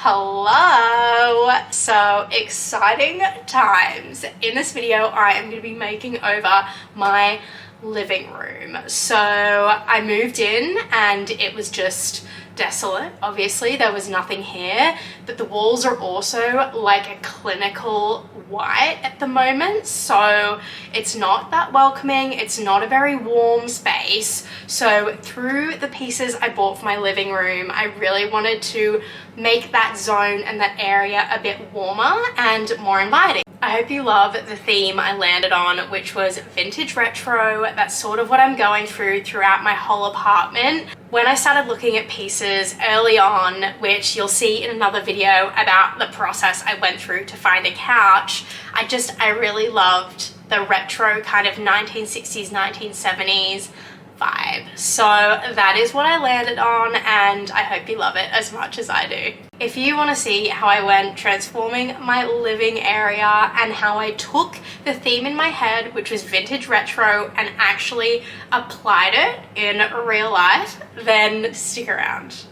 Hello! So exciting times. In this video, I am going to be making over my living room. So I moved in and it was just desolate. Obviously there was nothing here, but the walls are also like a clinical white at the moment, so it's not that welcoming. It's not a very warm space. So through the pieces I bought for my living room, I really wanted to make that zone and that area a bit warmer and more inviting. I hope you love the theme I landed on, which was vintage retro. That's sort of what I'm going throughout my whole apartment. When I started looking at pieces early on, which you'll see in another video about the process I went through to find a couch, I really loved the retro kind of 1960s, 1970s vibe. So that is what I landed on, and I hope you love it as much as I do. If you want to see how I went transforming my living area and how I took the theme in my head, which was vintage retro, and actually applied it in real life, then stick around.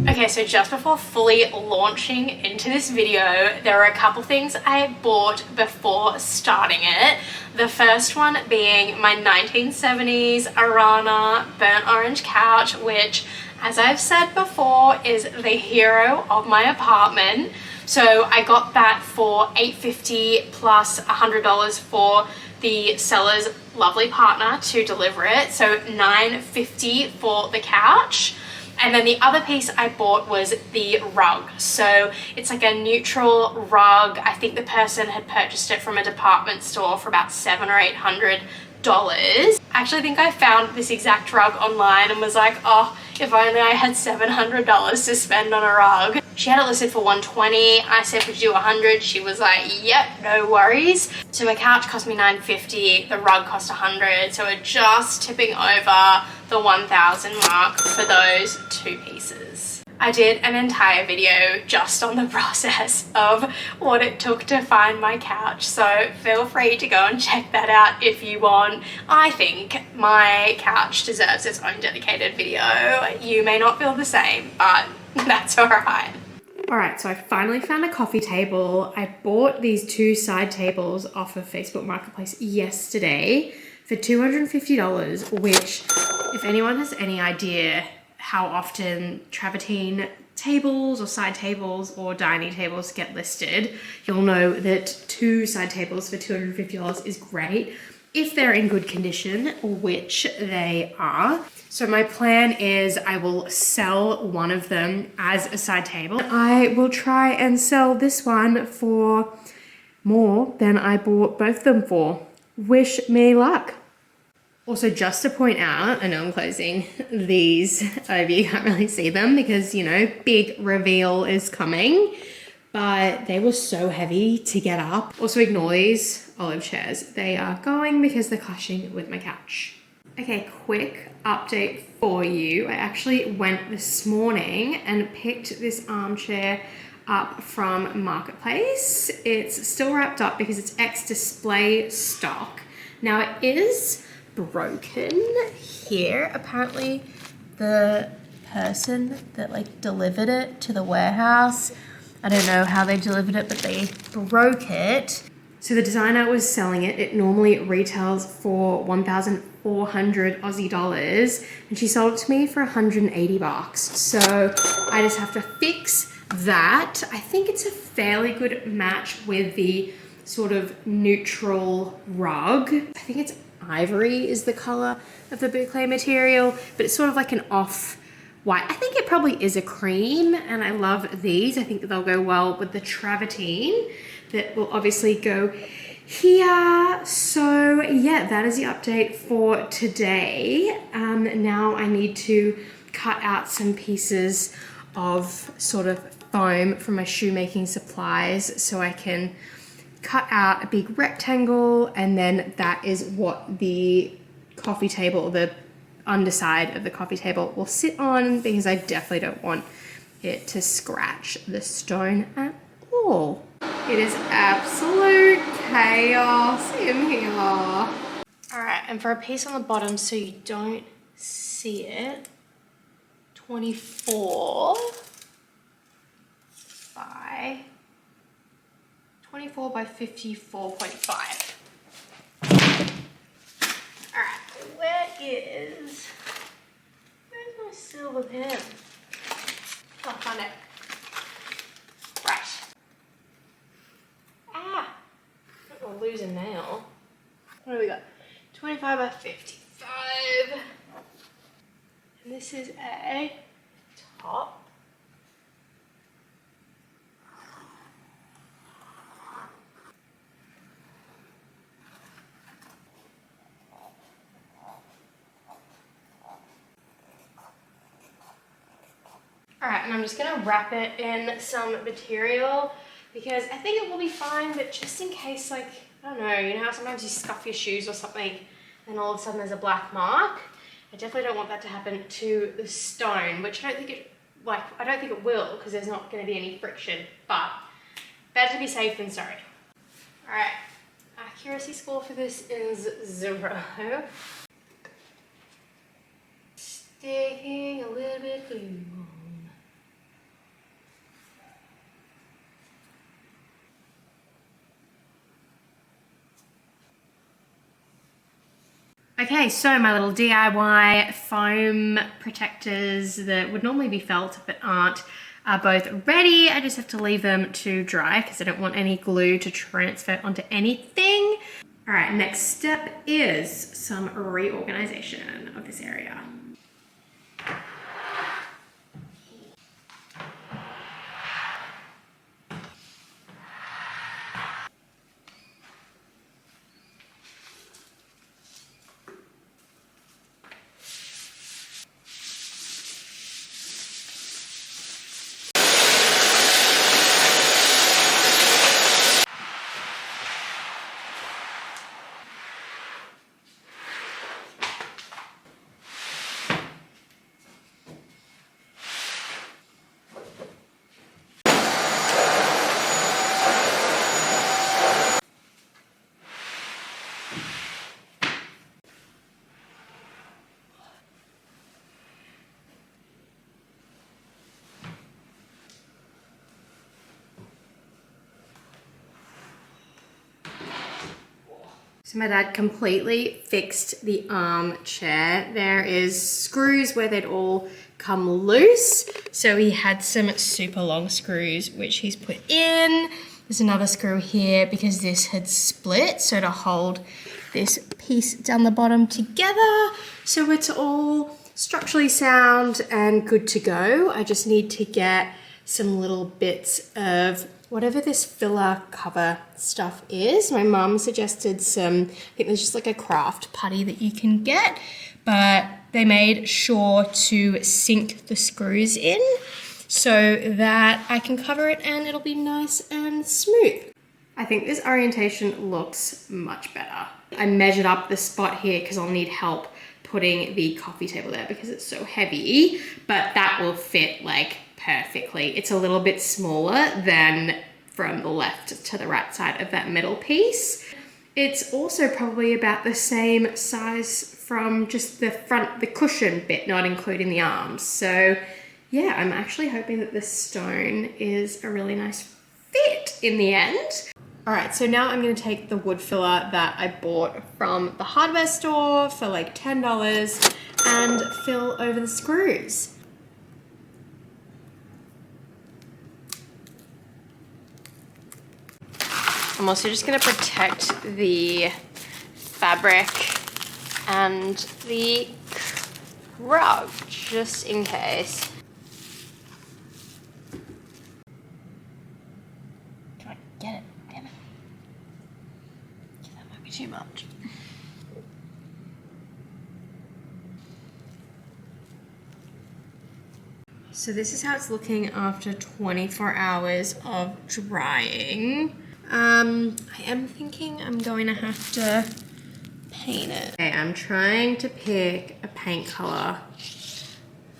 Okay, so just before fully launching into this video, there are a couple things I bought before starting it. The first one being my 1970s Arana burnt orange couch, which, as I've said before, is the hero of my apartment. So I got that for $8.50 plus $100 for the seller's lovely partner to deliver it. So $9.50 for the couch. And then the other piece I bought was the rug. So it's like a neutral rug. I think the person had purchased it from a department store for about $700 or $800. I actually think I found this exact rug online and was like, oh, if only I had $700 to spend on a rug. She had it listed for $120. I said, would you do $100? She was like, yep, no worries. So my couch cost me $9.50. The rug cost $100. So we're just tipping over the 1,000 mark for those two pieces. I did an entire video just on the process of what it took to find my couch, so feel free to go and check that out if you want. I think my couch deserves its own dedicated video. You may not feel the same, but that's alright. Alright, so I finally found a coffee table. I bought these two side tables off of Facebook Marketplace yesterday for $250, which, if anyone has any idea how often travertine tables or side tables or dining tables get listed, you'll know that two side tables for $250 is great if they're in good condition, which they are. So my plan is I will sell one of them as a side table. I will try and sell this one for more than I bought both of them for. Wish me luck. Also, just to point out, I know I'm closing these over, you can't really see them because, you know, big reveal is coming, but they were so heavy to get up. Also, ignore these olive chairs. They are going because they're clashing with my couch. Okay, quick update for you. I actually went this morning and picked this armchair up from Marketplace. It's still wrapped up because it's ex-display stock. Now it is broken here. Apparently the person that like delivered it to the warehouse, I don't know how they delivered it, but they broke it. So the designer was selling it. It normally retails for 1,400 Aussie dollars, and she sold it to me for 180 bucks. So I just have to fix that. I think it's a fairly good match with the sort of neutral rug. I think it's ivory is the color of the boucle material, but it's sort of like an off white. I think it probably is a cream, and I love these. I think that they'll go well with the travertine that will obviously go here. So yeah, that is the update for today. Now I need to cut out some pieces of sort of foam from my shoemaking supplies so I can cut out a big rectangle, and then that is what the coffee table, the underside of the coffee table will sit on, because I definitely don't want it to scratch the stone at all. It is absolute chaos in here. All right, and for a piece on the bottom so you don't see it, 24 by 54.5. Alright, where's my silver pen? Oh, I found it. Right. Ah! I don't want to lose a nail. What do we got? 25 by 55. And this is a top. Alright, and I'm just going to wrap it in some material because I think it will be fine, but just in case, like, I don't know, you know how sometimes you scuff your shoes or something and all of a sudden there's a black mark? I definitely don't want that to happen to the stone, which I don't think it will because there's not going to be any friction, but better to be safe than sorry. Alright, accuracy score for this is 0. Sticking a little bit glue on. Okay, so my little DIY foam protectors that would normally be felt but aren't are both ready. I just have to leave them to dry because I don't want any glue to transfer onto anything. All right, next step is some reorganization of this area. So my dad completely fixed the armchair. There is screws where they'd all come loose. So he had some super long screws, which he's put in. There's another screw here because this had split. So to hold this piece down the bottom together. So it's all structurally sound and good to go. I just need to get some little bits of whatever this filler cover stuff is. My mum suggested some, I think there's just like a craft putty that you can get, but they made sure to sink the screws in so that I can cover it and it'll be nice and smooth. I think this orientation looks much better. I measured up the spot here because I'll need help putting the coffee table there because it's so heavy, but that will fit like perfectly. It's a little bit smaller than from the left to the right side of that middle piece. It's also probably about the same size from just the front, the cushion bit, not including the arms. So yeah, I'm actually hoping that this stone is a really nice fit in the end. All right, so now I'm gonna take the wood filler that I bought from the hardware store for like $10 and fill over the screws. I'm also just gonna protect the fabric and the rug just in case. Can I get it? Damn it. That might be too much. So this is how it's looking after 24 hours of drying. I am thinking I'm going to have to paint it. Okay, I'm trying to pick a paint color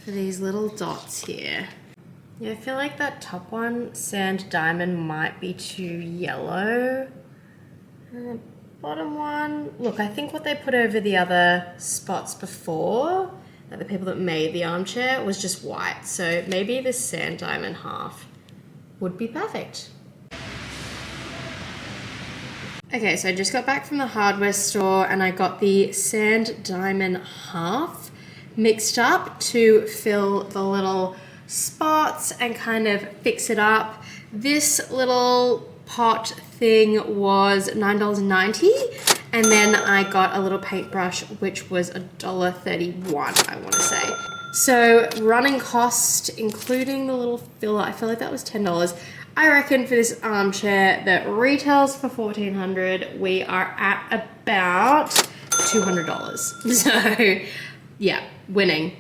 for these little dots here. Yeah, I feel like that top one, Sand Diamond, might be too yellow. And the bottom one, look, I think what they put over the other spots before, like the people that made the armchair, was just white. So maybe this Sand Diamond half would be perfect. Okay, so I just got back from the hardware store and I got the Sand Diamond half mixed up to fill the little spots and kind of fix it up. This little pot thing was $9.90, and then I got a little paintbrush which was $1.31, I want to say. So running cost, including the little filler, I feel like that was $10. I reckon for this armchair that retails for $1,400, we are at about $200. So yeah, winning.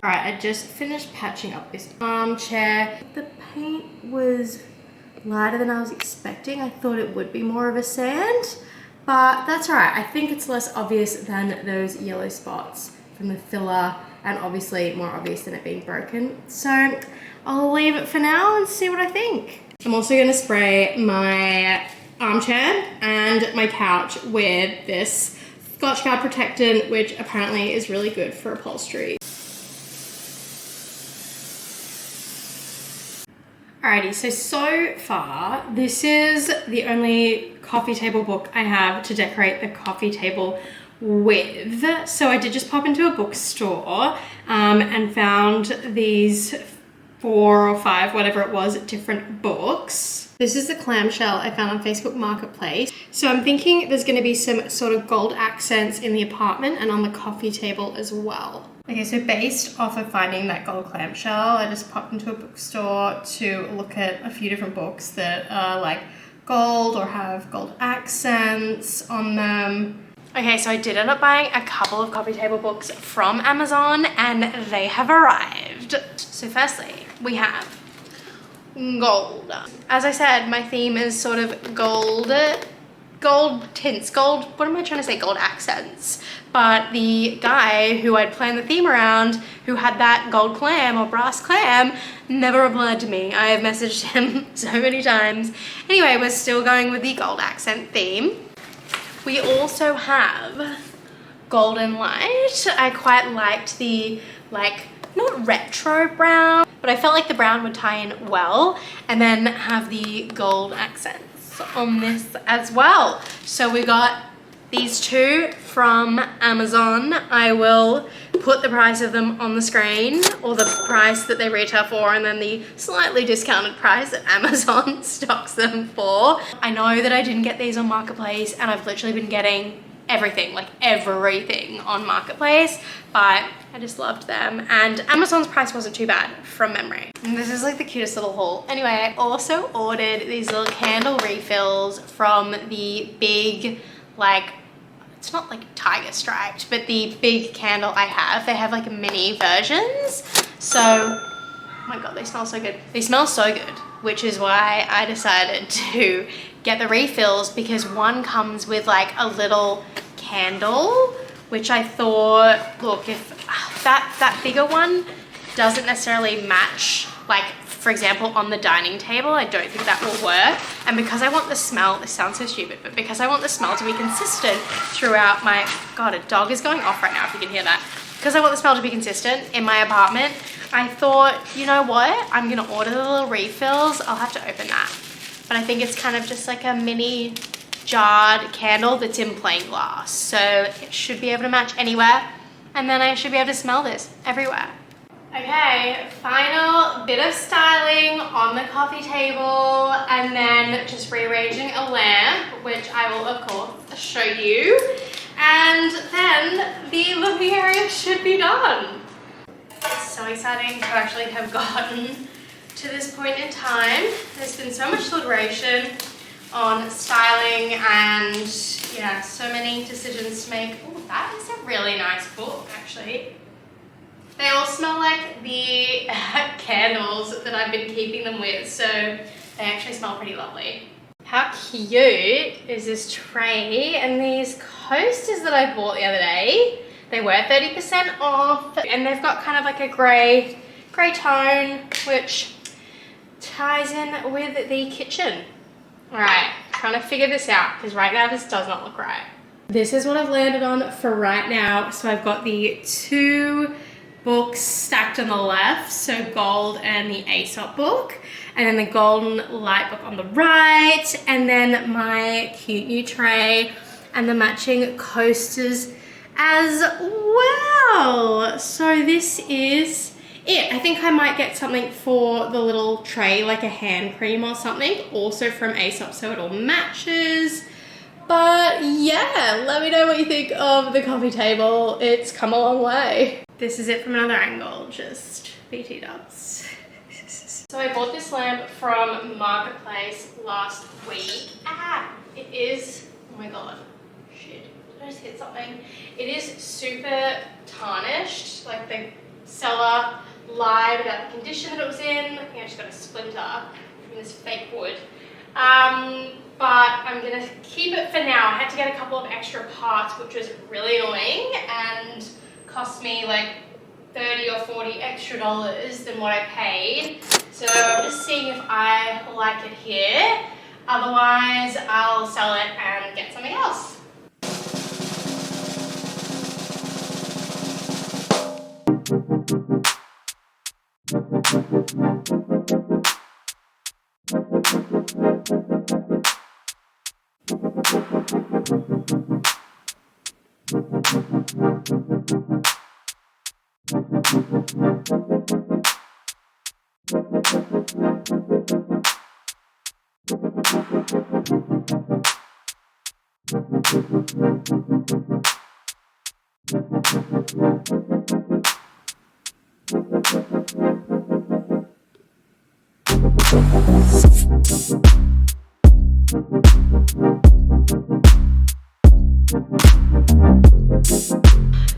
All right, I just finished patching up this armchair. The paint was lighter than I was expecting. I thought it would be more of a sand, but that's all right. I think it's less obvious than those yellow spots from the filler, and obviously more obvious than it being broken. So I'll leave it for now and see what I think. I'm also gonna spray my armchair and my couch with this Scotchgard protectant, which apparently is really good for upholstery. Alrighty, so far, this is the only coffee table book I have to decorate the coffee table with. So I did just pop into a bookstore and found these 4 or 5, whatever it was, different books. This is the clamshell I found on Facebook Marketplace. So I'm thinking there's going to be some sort of gold accents in the apartment and on the coffee table as well. Okay, so based off of finding that gold clamshell, I just popped into a bookstore to look at a few different books that are like gold or have gold accents on them. Okay, so I did end up buying a couple of coffee table books from Amazon and they have arrived. So firstly, we have gold. As I said, my theme is sort of gold tints, what am I trying to say, gold accents. But the guy who I'd planned the theme around, who had that gold clam or brass clam, never replied to me. I have messaged him so many times. Anyway, we're still going with the gold accent theme. We also have golden light. I quite liked the, like, not retro brown, but I felt like the brown would tie in well, and then have the gold accents on this as well. So we got these two from Amazon. I will put the price of them on the screen, or the price that they retail for, and then the slightly discounted price that Amazon stocks them for. I know that I didn't get these on Marketplace, and I've literally been getting everything, like everything on Marketplace, but I just loved them, and Amazon's price wasn't too bad from memory. And this is like the cutest little haul. Anyway, I also ordered these little candle refills from the big, like, it's not like tiger striped, but the big candle I have, they have like mini versions. So, oh my God, they smell so good. They smell so good, which is why I decided to get the refills, because one comes with like a little candle, which I thought, look, if that bigger one doesn't necessarily match, like, for example, on the dining table, I don't think that will work. And because I want the smell, this sounds so stupid, but because I want the smell to be consistent throughout my, God, a dog is going off right now if you can hear that. Because I want the smell to be consistent in my apartment, I thought, you know what? I'm gonna order the little refills. I'll have to open that. But I think it's kind of just like a mini jarred candle that's in plain glass. So it should be able to match anywhere. And then I should be able to smell this everywhere. Okay, final bit of styling on the coffee table, and then just rearranging a lamp, which I will of course show you. And then the living area should be done. It's so exciting to actually have gotten to this point in time. There's been so much deliberation on styling and, yeah, so many decisions to make. Oh, that is a really nice book, actually. They all smell like the candles that I've been keeping them with, so they actually smell pretty lovely. How cute is this tray and these coasters that I bought the other day? They were 30% off and they've got kind of like a grey tone, which ties in with the kitchen. All right, trying to figure this out because right now this does not look right. This is what I've landed on for right now. So I've got the 2 books stacked on the left, so gold and the Aesop book, and then the golden light book on the right, and then my cute new tray and the matching coasters as well. So this is it. I think I might get something for the little tray, like a hand cream or something, also from Aesop, so it all matches. But yeah, let me know what you think of the coffee table. It's come a long way. This is it from another angle, just BT dubs. So I bought this lamp from Marketplace last week. It is, oh my god, shit, did I just hit something? It is super tarnished, like the seller lied about the condition that it was in. I think I just got a splinter from this fake wood. But I'm gonna keep it for now. I had to get a couple of extra parts, which was really annoying and cost me like $30 or $40 extra than what I paid. So I'm just seeing if I like it here. Otherwise, I'll sell it and get something else.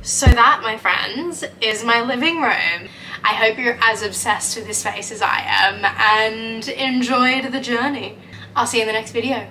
So that, my friends, is my living room. I hope you're as obsessed with this space as I am and enjoyed the journey. I'll see you in the next video.